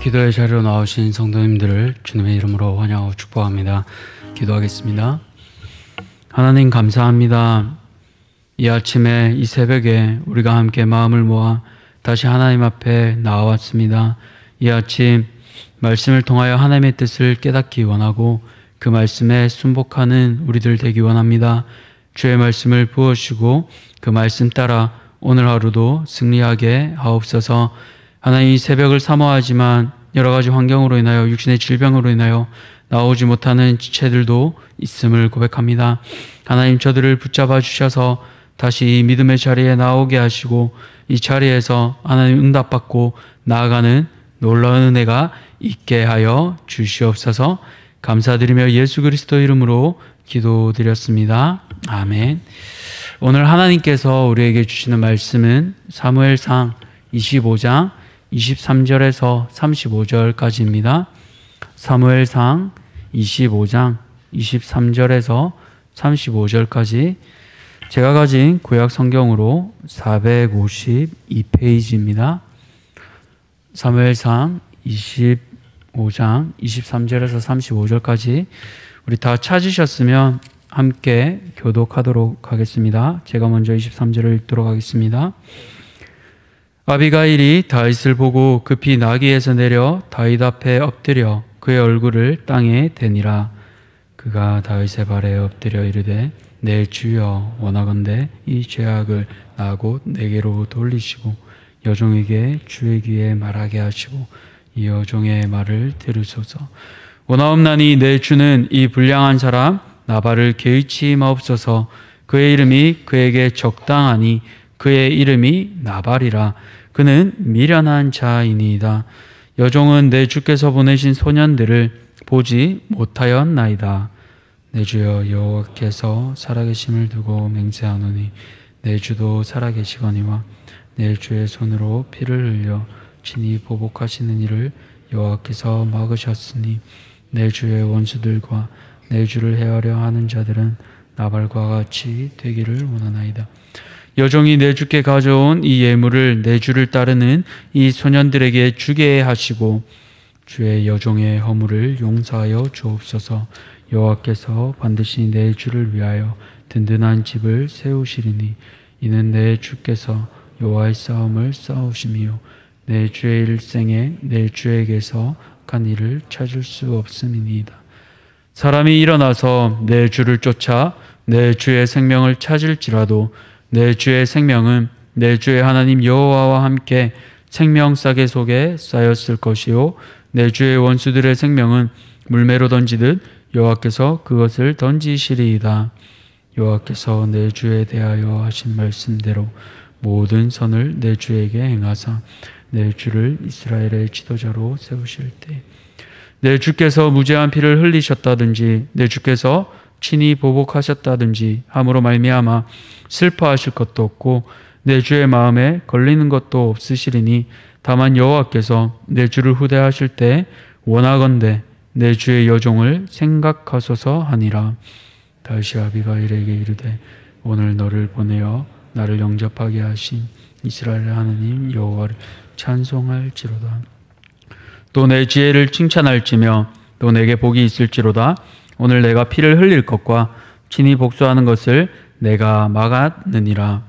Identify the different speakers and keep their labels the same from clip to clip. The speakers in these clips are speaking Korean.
Speaker 1: 기도의 자리로 나오신 성도님들을 주님의 이름으로 환영하고 축복합니다. 기도하겠습니다. 하나님 감사합니다. 이 아침에 이 새벽에 우리가 함께 마음을 모아 다시 하나님 앞에 나와왔습니다. 이 아침 말씀을 통하여 하나님의 뜻을 깨닫기 원하고 그 말씀에 순복하는 우리들 되기 원합니다. 주의 말씀을 부어주시고 그 말씀 따라 오늘 하루도 승리하게 하옵소서. 하나님, 이 새벽을 사모하지만 여러 가지 환경으로 인하여 육신의 질병으로 인하여 나오지 못하는 지체들도 있음을 고백합니다. 하나님, 저들을 붙잡아 주셔서 다시 이 믿음의 자리에 나오게 하시고 이 자리에서 하나님 응답받고 나아가는 놀라운 은혜가 있게 하여 주시옵소서. 감사드리며 예수 그리스도 이름으로 기도드렸습니다. 아멘. 오늘 하나님께서 우리에게 주시는 말씀은 사무엘상 25장 23절에서 35절까지입니다. 사무엘상 25장 23절에서 35절까지 제가 가진 구약 성경으로 452페이지입니다. 사무엘상 25장 23절에서 35절까지 우리 다 찾으셨으면 함께 교독하도록 하겠습니다. 제가 먼저 23절을 읽도록 하겠습니다. 아비가일이 다윗을 보고 급히 나귀에서 내려 다윗 앞에 엎드려 그의 얼굴을 땅에 대니라. 그가 다윗의 발에 엎드려 이르되 내 주여 원하건대 이 죄악을 나 곧 내게로 돌리시고 여종에게 주의 귀에 말하게 하시고 이 여종의 말을 들으소서. 원하옵나니 내 주는 이 불량한 사람 나발을 개의치 마옵소서. 그의 이름이 그에게 적당하니 그의 이름이 나발이라. 그는 미련한 자이니이다. 여종은 내 주께서 보내신 소년들을 보지 못하였나이다. 내 주여 여호와께서 살아계심을 두고 맹세하노니 내 주도 살아계시거니와 내 주의 손으로 피를 흘려 친히 보복하시는 이를 여호와께서 막으셨으니 내 주의 원수들과 내 주를 헤아려 하는 자들은 나발과 같이 되기를 원하나이다. 여종이 내 주께 가져온 이 예물을 내 주를 따르는 이 소년들에게 주게 하시고 주의 여종의 허물을 용서하여 주옵소서. 여호와께서 반드시 내 주를 위하여 든든한 집을 세우시리니 이는 내 주께서 여호와의 싸움을 싸우심이요 내 주의 일생에 내 주에게서 간 일을 찾을 수 없음이니이다. 사람이 일어나서 내 주를 쫓아 내 주의 생명을 찾을지라도 내 주의 생명은 내 주의 하나님 여호와와 함께 생명싸개 속에 쌓였을 것이요 내 주의 원수들의 생명은 물매로 던지듯 여호와께서 그것을 던지시리이다. 여호와께서 내 주에 대하여 하신 말씀대로 모든 선을 내 주에게 행하사 내 주를 이스라엘의 지도자로 세우실 때 내 주께서 무죄한 피를 흘리셨다든지 내 주께서 친히 보복하셨다든지 함으로 말미암아 슬퍼하실 것도 없고 내 주의 마음에 걸리는 것도 없으시리니 다만 여호와께서 내 주를 후대하실 때 원하건대 내 주의 여종을 생각하소서 하니라. 다윗이 아비가일에게 이르되 오늘 너를 보내어 나를 영접하게 하신 이스라엘의 하나님 여호와를 찬송할지로다. 또 내 지혜를 칭찬할지며 또 내게 복이 있을지로다. 오늘 내가 피를 흘릴 것과 친히 복수하는 것을 내가 막았느니라.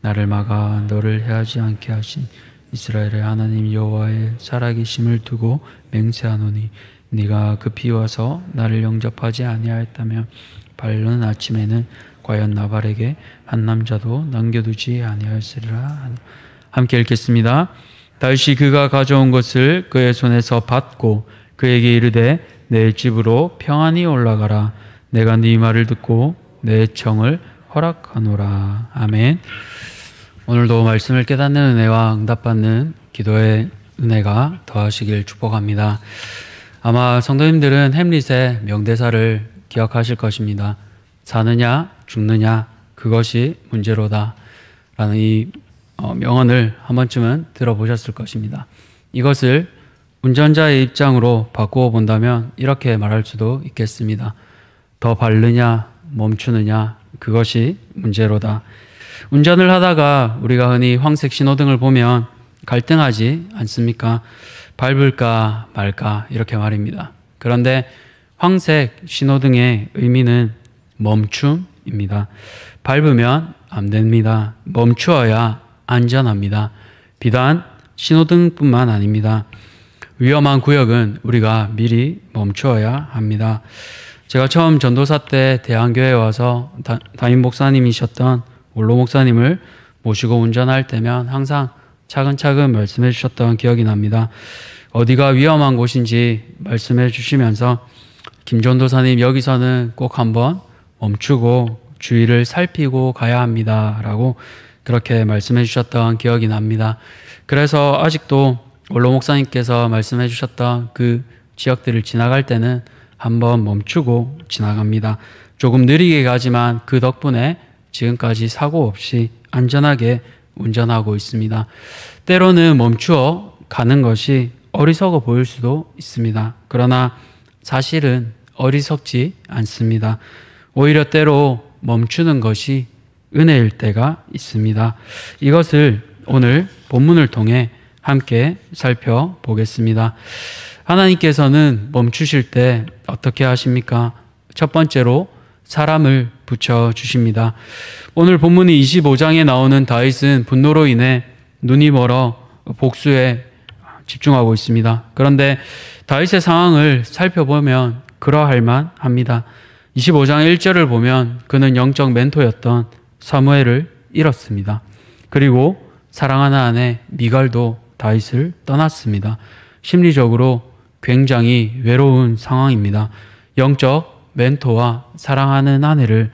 Speaker 1: 나를 막아 너를 해하지 않게 하신 이스라엘의 하나님 여호와의 살아계심을 두고 맹세하노니 네가 급히 와서 나를 영접하지 아니하였다면 밝은 아침에는 과연 나발에게 한 남자도 남겨두지 아니하였으리라. 함께 읽겠습니다. 다윗이 그가 가져온 것을 그의 손에서 받고 그에게 이르되 내 집으로 평안히 올라가라. 내가 네 말을 듣고 내 청을 허락하노라. 아멘. 오늘도 말씀을 깨닫는 은혜와 응답받는 기도의 은혜가 더하시길 축복합니다. 아마 성도님들은 햄릿의 명대사를 기억하실 것입니다. 사느냐 죽느냐 그것이 문제로다 라는 이 명언을 한 번쯤은 들어보셨을 것입니다. 이것을 운전자의 입장으로 바꾸어 본다면 이렇게 말할 수도 있겠습니다. 더 밟느냐 멈추느냐 그것이 문제로다. 운전을 하다가 우리가 흔히 황색 신호등을 보면 갈등하지 않습니까? 밟을까 말까 이렇게 말입니다. 그런데 황색 신호등의 의미는 멈춤입니다. 밟으면 안 됩니다. 멈추어야 안전합니다. 비단 신호등뿐만 아닙니다. 위험한 구역은 우리가 미리 멈추어야 합니다. 제가 처음 전도사 때 대한교회에 와서 담임 목사님이셨던 원로 목사님을 모시고 운전할 때면 항상 차근차근 말씀해 주셨던 기억이 납니다. 어디가 위험한 곳인지 말씀해 주시면서 김전도사님 여기서는 꼭 한번 멈추고 주위를 살피고 가야 합니다 라고 그렇게 말씀해 주셨던 기억이 납니다. 그래서 아직도 원로 목사님께서 말씀해 주셨던 그 지역들을 지나갈 때는 한번 멈추고 지나갑니다. 조금 느리게 가지만 그 덕분에 지금까지 사고 없이 안전하게 운전하고 있습니다. 때로는 멈추어 가는 것이 어리석어 보일 수도 있습니다. 그러나 사실은 어리석지 않습니다. 오히려 때로 멈추는 것이 은혜일 때가 있습니다. 이것을 오늘 본문을 통해 함께 살펴보겠습니다. 하나님께서는 멈추실 때 어떻게 하십니까? 첫 번째로 사람을 붙여주십니다. 오늘 본문이 25장에 나오는 다윗은 분노로 인해 눈이 멀어 복수에 집중하고 있습니다. 그런데 다윗의 상황을 살펴보면 그러할 만합니다. 25장 1절을 보면 그는 영적 멘토였던 사무엘을 잃었습니다. 그리고 사랑하는 아내 미갈도 다윗을 떠났습니다. 심리적으로 굉장히 외로운 상황입니다. 영적 멘토와 사랑하는 아내를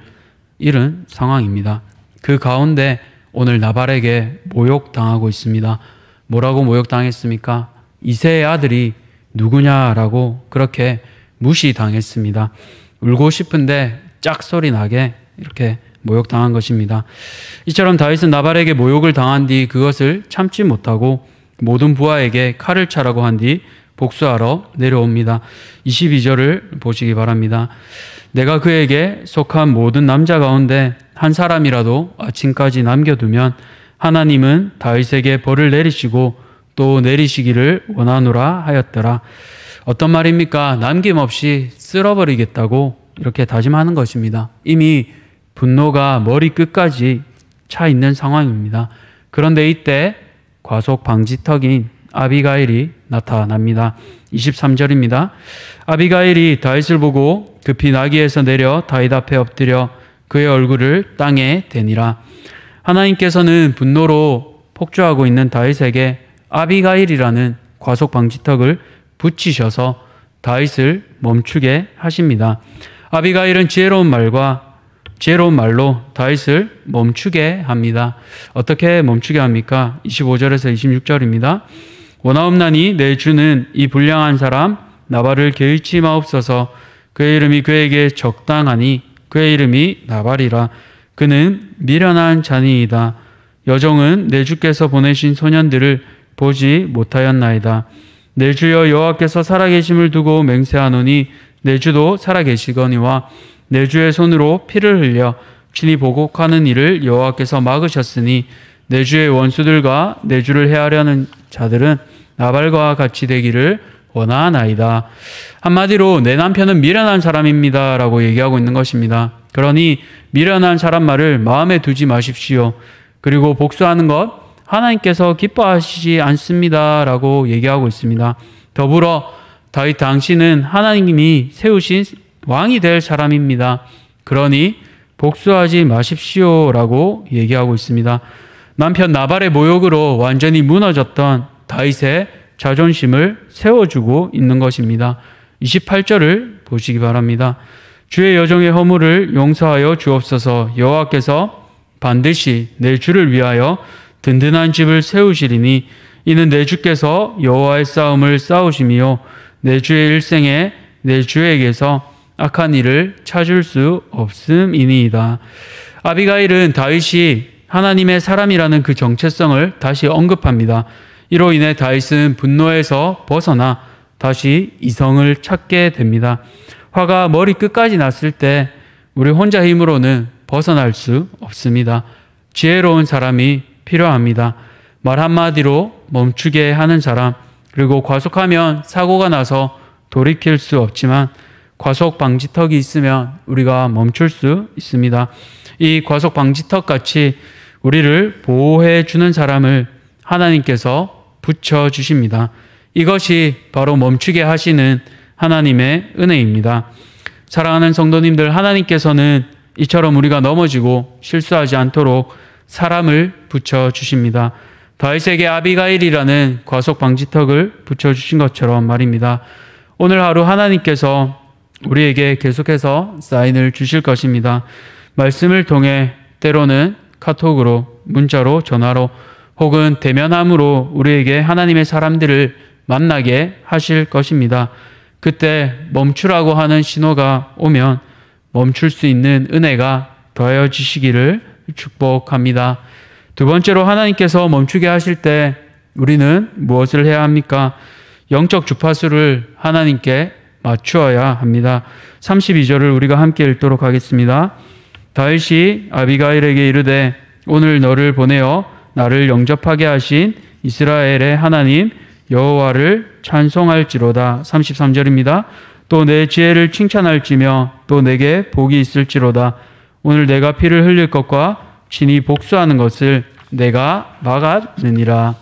Speaker 1: 잃은 상황입니다. 그 가운데 오늘 나발에게 모욕당하고 있습니다. 뭐라고 모욕당했습니까? 이새의 아들이 누구냐라고 그렇게 무시당했습니다. 울고 싶은데 짝소리 나게 이렇게 모욕당한 것입니다. 이처럼 다윗은 나발에게 모욕을 당한 뒤 그것을 참지 못하고 모든 부하에게 칼을 차라고 한 뒤 복수하러 내려옵니다. 22절을 보시기 바랍니다. 내가 그에게 속한 모든 남자 가운데 한 사람이라도 아침까지 남겨두면 하나님은 다윗에게 벌을 내리시고 또 내리시기를 원하노라 하였더라. 어떤 말입니까? 남김없이 쓸어버리겠다고 이렇게 다짐하는 것입니다. 이미 분노가 머리 끝까지 차 있는 상황입니다. 그런데 이때 과속 방지턱인 아비가일이 나타납니다. 23절입니다. 아비가일이 다윗을 보고 급히 나귀에서 내려 다윗 앞에 엎드려 그의 얼굴을 땅에 대니라. 하나님께서는 분노로 폭주하고 있는 다윗에게 아비가일이라는 과속 방지턱을 붙이셔서 다윗을 멈추게 하십니다. 아비가일은 지혜로운 말로 다윗을 멈추게 합니다. 어떻게 멈추게 합니까? 25절에서 26절입니다. 원하옵나니 내 주는 이 불량한 사람 나발을 개의치 마옵소서. 그의 이름이 그에게 적당하니 그의 이름이 나발이라. 그는 미련한 자니이다. 여종은 내 주께서 보내신 소년들을 보지 못하였나이다. 내 주여 여호와께서 살아계심을 두고 맹세하노니 내 주도 살아계시거니와 내 주의 손으로 피를 흘려 친히 보복하는 일을 여호와께서 막으셨으니 내 주의 원수들과 내 주를 해하려는 자들은 나발과 같이 되기를 원하나이다. 한마디로 내 남편은 미련한 사람입니다 라고 얘기하고 있는 것입니다. 그러니 미련한 사람 말을 마음에 두지 마십시오. 그리고 복수하는 것 하나님께서 기뻐하시지 않습니다 라고 얘기하고 있습니다. 더불어 다윗 당신은 하나님이 세우신 왕이 될 사람입니다. 그러니 복수하지 마십시오 라고 얘기하고 있습니다. 남편 나발의 모욕으로 완전히 무너졌던 다윗의 자존심을 세워주고 있는 것입니다. 28절을 보시기 바랍니다. 주의 여종의 허물을 용서하여 주옵소서. 여호와께서 반드시 내 주를 위하여 든든한 집을 세우시리니 이는 내 주께서 여호와의 싸움을 싸우심이요 내 주의 일생에 내 주에게서 악한 일을 찾을 수 없음이니이다. 아비가일은 다윗이 하나님의 사람이라는 그 정체성을 다시 언급합니다. 이로 인해 다윗은 분노에서 벗어나 다시 이성을 찾게 됩니다. 화가 머리 끝까지 났을 때 우리 혼자 힘으로는 벗어날 수 없습니다. 지혜로운 사람이 필요합니다. 말 한마디로 멈추게 하는 사람, 그리고 과속하면 사고가 나서 돌이킬 수 없지만 과속 방지턱이 있으면 우리가 멈출 수 있습니다. 이 과속 방지턱 같이 우리를 보호해 주는 사람을 하나님께서 붙여 주십니다. 이것이 바로 멈추게 하시는 하나님의 은혜입니다. 사랑하는 성도님들, 하나님께서는 이처럼 우리가 넘어지고 실수하지 않도록 사람을 붙여 주십니다. 다윗에게 아비가일이라는 과속 방지턱을 붙여 주신 것처럼 말입니다. 오늘 하루 하나님께서 우리에게 계속해서 사인을 주실 것입니다. 말씀을 통해 때로는 카톡으로, 문자로, 전화로 혹은 대면함으로 우리에게 하나님의 사람들을 만나게 하실 것입니다. 그때 멈추라고 하는 신호가 오면 멈출 수 있는 은혜가 더해지시기를 축복합니다. 두 번째로 하나님께서 멈추게 하실 때 우리는 무엇을 해야 합니까? 영적 주파수를 하나님께 맞추어야 합니다. 32절을 우리가 함께 읽도록 하겠습니다. 다윗이 아비가일에게 이르되 오늘 너를 보내어 나를 영접하게 하신 이스라엘의 하나님 여호와를 찬송할지로다. 33절입니다. 또 내 지혜를 칭찬할지며 또 내게 복이 있을지로다. 오늘 내가 피를 흘릴 것과 친히 복수하는 것을 내가 막았느니라.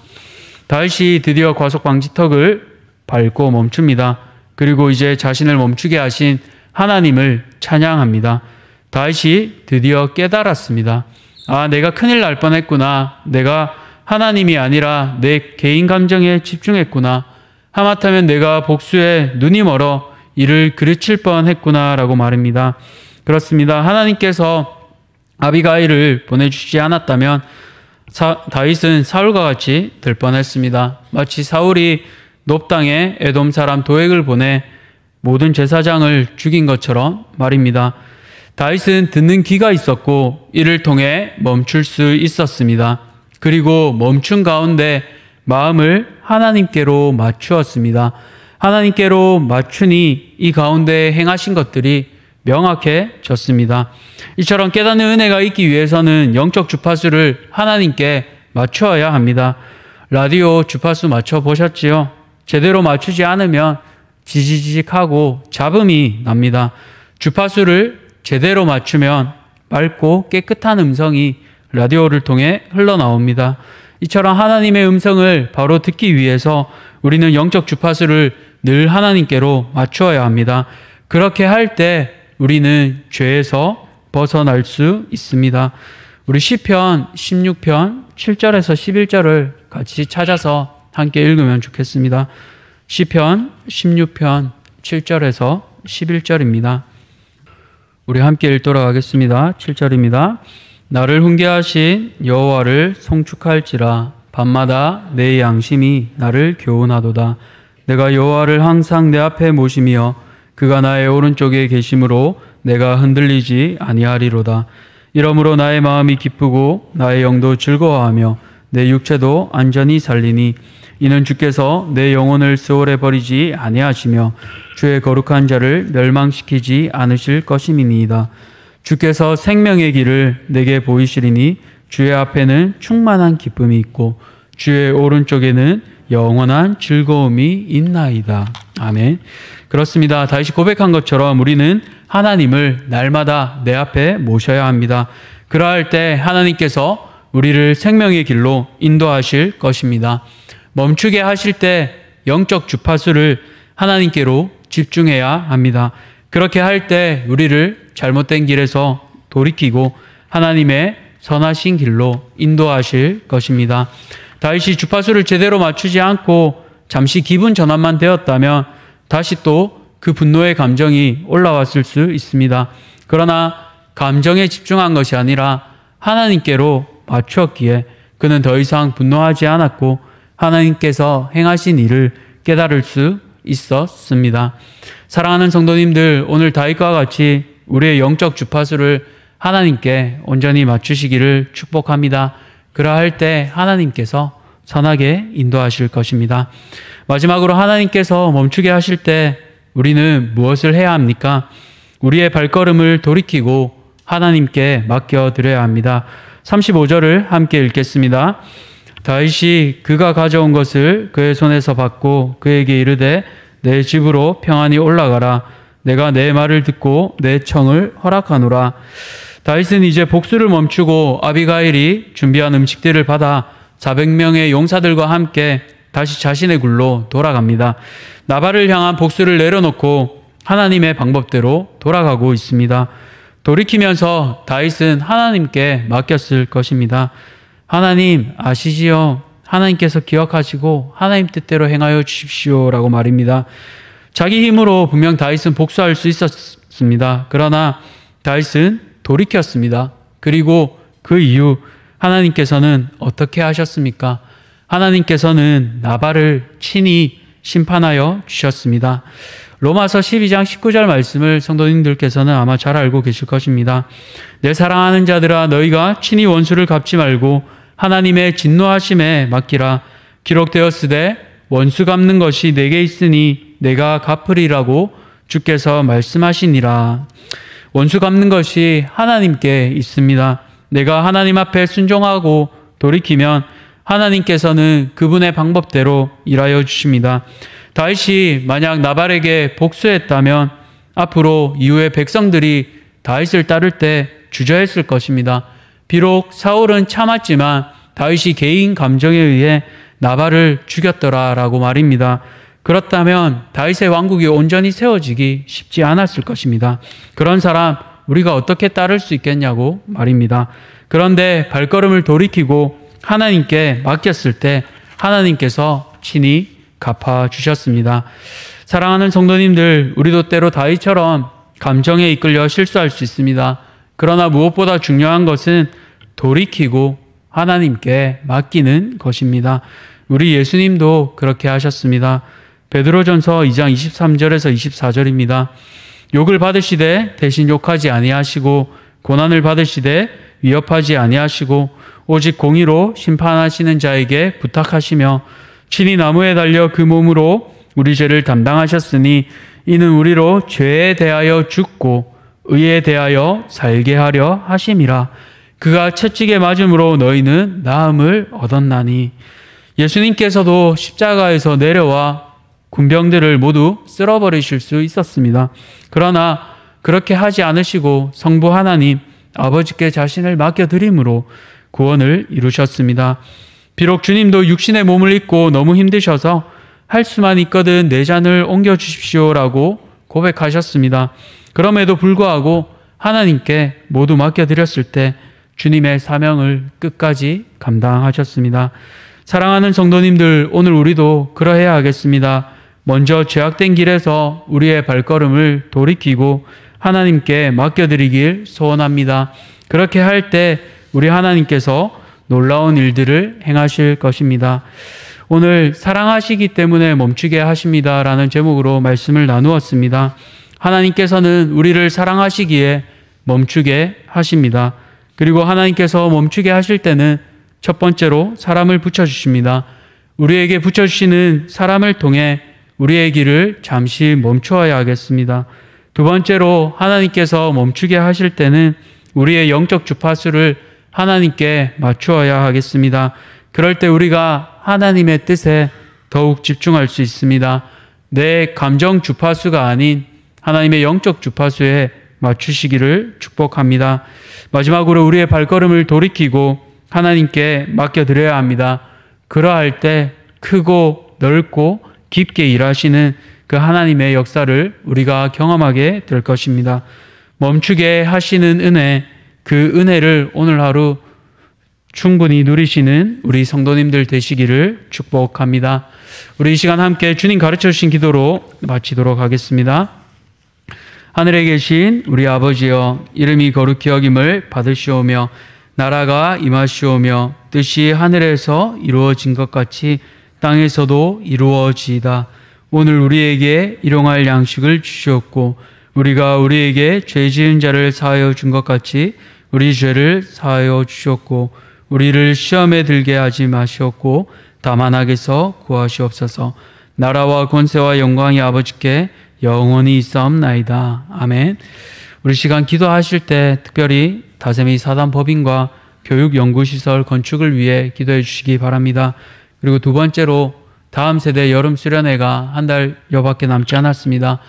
Speaker 1: 다윗이 드디어 과속 방지턱을 밟고 멈춥니다. 그리고 이제 자신을 멈추게 하신 하나님을 찬양합니다. 다윗이 드디어 깨달았습니다. 아, 내가 큰일 날 뻔했구나. 내가 하나님이 아니라 내 개인 감정에 집중했구나. 하마터면 내가 복수에 눈이 멀어 이를 그르칠 뻔했구나라고 말합니다. 그렇습니다. 하나님께서 아비가일을 보내주시지 않았다면 다윗은 사울과 같이 될 뻔했습니다. 마치 사울이 놉 땅에 에돔 사람 도액을 보내 모든 제사장을 죽인 것처럼 말입니다. 다윗은 듣는 귀가 있었고 이를 통해 멈출 수 있었습니다. 그리고 멈춘 가운데 마음을 하나님께로 맞추었습니다. 하나님께로 맞추니 이 가운데 행하신 것들이 명확해졌습니다. 이처럼 깨닫는 은혜가 있기 위해서는 영적 주파수를 하나님께 맞추어야 합니다. 라디오 주파수 맞춰보셨지요? 제대로 맞추지 않으면 지지직하고 잡음이 납니다. 주파수를 제대로 맞추면 맑고 깨끗한 음성이 라디오를 통해 흘러나옵니다. 이처럼 하나님의 음성을 바로 듣기 위해서 우리는 영적 주파수를 늘 하나님께로 맞추어야 합니다. 그렇게 할 때 우리는 죄에서 벗어날 수 있습니다. 우리 시편 16편 7절에서 11절을 같이 찾아서 함께 읽으면 좋겠습니다. 시편 16편 7절에서 11절입니다. 우리 함께 읽도록 하겠습니다. 7절입니다. 나를 훈계하신 여호와를 송축할지라 밤마다 내 양심이 나를 교훈하도다. 내가 여호와를 항상 내 앞에 모시며 그가 나의 오른쪽에 계심으로 내가 흔들리지 아니하리로다. 이러므로 나의 마음이 기쁘고 나의 영도 즐거워하며 내 육체도 안전히 살리니 이는 주께서 내 영혼을 수월해 버리지 아니하시며 주의 거룩한 자를 멸망시키지 않으실 것임이니이다. 주께서 생명의 길을 내게 보이시리니 주의 앞에는 충만한 기쁨이 있고 주의 오른쪽에는 영원한 즐거움이 있나이다. 아멘. 그렇습니다. 다윗이 고백한 것처럼 우리는 하나님을 날마다 내 앞에 모셔야 합니다. 그러할 때 하나님께서 우리를 생명의 길로 인도하실 것입니다. 멈추게 하실 때 영적 주파수를 하나님께로 집중해야 합니다. 그렇게 할 때 우리를 잘못된 길에서 돌이키고 하나님의 선하신 길로 인도하실 것입니다. 다윗이 주파수를 제대로 맞추지 않고 잠시 기분 전환만 되었다면 다시 또 그 분노의 감정이 올라왔을 수 있습니다. 그러나 감정에 집중한 것이 아니라 하나님께로 맞추었기에 그는 더 이상 분노하지 않았고 하나님께서 행하신 일을 깨달을 수 있었습니다. 사랑하는 성도님들, 오늘 다윗과 같이 우리의 영적 주파수를 하나님께 온전히 맞추시기를 축복합니다. 그러할 때 하나님께서 선하게 인도하실 것입니다. 마지막으로 하나님께서 멈추게 하실 때 우리는 무엇을 해야 합니까? 우리의 발걸음을 돌이키고 하나님께 맡겨드려야 합니다. 35절을 함께 읽겠습니다. 다윗이 그가 가져온 것을 그의 손에서 받고 그에게 이르되 내 집으로 평안히 올라가라. 내가 내 말을 듣고 내 청을 허락하노라. 다윗은 이제 복수를 멈추고 아비가일이 준비한 음식들을 받아 400명의 용사들과 함께 다시 자신의 굴로 돌아갑니다. 나발을 향한 복수를 내려놓고 하나님의 방법대로 돌아가고 있습니다. 돌이키면서 다윗은 하나님께 맡겼을 것입니다. 하나님 아시지요? 하나님께서 기억하시고 하나님 뜻대로 행하여 주십시오 라고 말입니다. 자기 힘으로 분명 다윗은 복수할 수 있었습니다. 그러나 다윗은 돌이켰습니다. 그리고 그 이후 하나님께서는 어떻게 하셨습니까? 하나님께서는 나발을 친히 심판하여 주셨습니다. 로마서 12장 19절 말씀을 성도님들께서는 아마 잘 알고 계실 것입니다. 내 사랑하는 자들아 너희가 친히 원수를 갚지 말고 하나님의 진노하심에 맡기라. 기록되었으되 원수 갚는 것이 내게 있으니 내가 갚으리라고 주께서 말씀하시니라. 원수 갚는 것이 하나님께 있습니다. 내가 하나님 앞에 순종하고 돌이키면 하나님께서는 그분의 방법대로 일하여 주십니다. 다윗이 만약 나발에게 복수했다면 앞으로 이후의 백성들이 다윗을 따를 때 주저했을 것입니다. 비록 사울은 참았지만 다윗이 개인 감정에 의해 나발을 죽였더라라고 말입니다. 그렇다면 다윗의 왕국이 온전히 세워지기 쉽지 않았을 것입니다. 그런 사람 우리가 어떻게 따를 수 있겠냐고 말입니다. 그런데 발걸음을 돌이키고 하나님께 맡겼을 때 하나님께서 친히 갚아주셨습니다. 사랑하는 성도님들, 우리도 때로 다윗처럼 감정에 이끌려 실수할 수 있습니다. 그러나 무엇보다 중요한 것은 돌이키고 하나님께 맡기는 것입니다. 우리 예수님도 그렇게 하셨습니다. 베드로전서 2장 23절에서 24절입니다. 욕을 받으시되 대신 욕하지 아니하시고 고난을 받으시되 위협하지 아니하시고 오직 공의로 심판하시는 자에게 부탁하시며 친히 나무에 달려 그 몸으로 우리 죄를 담당하셨으니 이는 우리로 죄에 대하여 죽고 의에 대하여 살게 하려 하심이라. 그가 채찍에 맞음으로 너희는 나음을 얻었나니. 예수님께서도 십자가에서 내려와 군병들을 모두 쓸어버리실 수 있었습니다. 그러나 그렇게 하지 않으시고 성부 하나님 아버지께 자신을 맡겨드림으로 구원을 이루셨습니다. 비록 주님도 육신의 몸을 입고 너무 힘드셔서 할 수만 있거든 내 잔을 옮겨주십시오라고 고백하셨습니다. 그럼에도 불구하고 하나님께 모두 맡겨드렸을 때 주님의 사명을 끝까지 감당하셨습니다. 사랑하는 성도님들, 오늘 우리도 그러해야 하겠습니다. 먼저 죄악된 길에서 우리의 발걸음을 돌이키고 하나님께 맡겨드리길 소원합니다. 그렇게 할 때 우리 하나님께서 놀라운 일들을 행하실 것입니다. 오늘 사랑하시기 때문에 멈추게 하십니다 라는 제목으로 말씀을 나누었습니다. 하나님께서는 우리를 사랑하시기에 멈추게 하십니다. 그리고 하나님께서 멈추게 하실 때는 첫 번째로 사람을 붙여주십니다. 우리에게 붙여주시는 사람을 통해 우리의 길을 잠시 멈추어야 하겠습니다. 두 번째로 하나님께서 멈추게 하실 때는 우리의 영적 주파수를 하나님께 맞추어야 하겠습니다. 그럴 때 우리가 하나님의 뜻에 더욱 집중할 수 있습니다. 내 감정 주파수가 아닌 하나님의 영적 주파수에 맞추시기를 축복합니다. 마지막으로 우리의 발걸음을 돌이키고 하나님께 맡겨드려야 합니다. 그러할 때 크고 넓고 깊게 일하시는 그 하나님의 역사를 우리가 경험하게 될 것입니다. 멈추게 하시는 은혜, 그 은혜를 오늘 하루 충분히 누리시는 우리 성도님들 되시기를 축복합니다. 우리 이 시간 함께 주님 가르쳐 주신 기도로 마치도록 하겠습니다. 하늘에 계신 우리 아버지여, 이름이 거룩히 여김을 받으시오며 나라가 임하시오며 뜻이 하늘에서 이루어진 것 같이 땅에서도 이루어지이다. 오늘 우리에게 일용할 양식을 주시옵고 우리가 우리에게 죄 지은 자를 사하여 준 것 같이 우리 죄를 사하여 주시옵고 우리를 시험에 들게 하지 마시옵고 다만 악에서 구하시옵소서. 나라와 권세와 영광이 아버지께 영원히 있사옵나이다. 아멘. 우리 시간 기도하실 때 특별히 다세미 사단 법인과 교육연구시설 건축을 위해 기도해 주시기 바랍니다. 그리고 두 번째로 다음 세대 여름 수련회가 한 달여밖에 남지 않았습니다.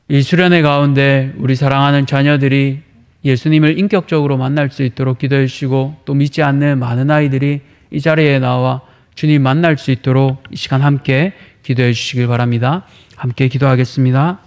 Speaker 1: 이 수련회 가운데 우리 사랑하는 자녀들이 예수님을 인격적으로 만날 수 있도록 기도해 주시고, 또 믿지 않는 많은 아이들이 이 자리에 나와 주님 만날 수 있도록 이 시간 함께 기도해 주시길 바랍니다. 함께 기도하겠습니다.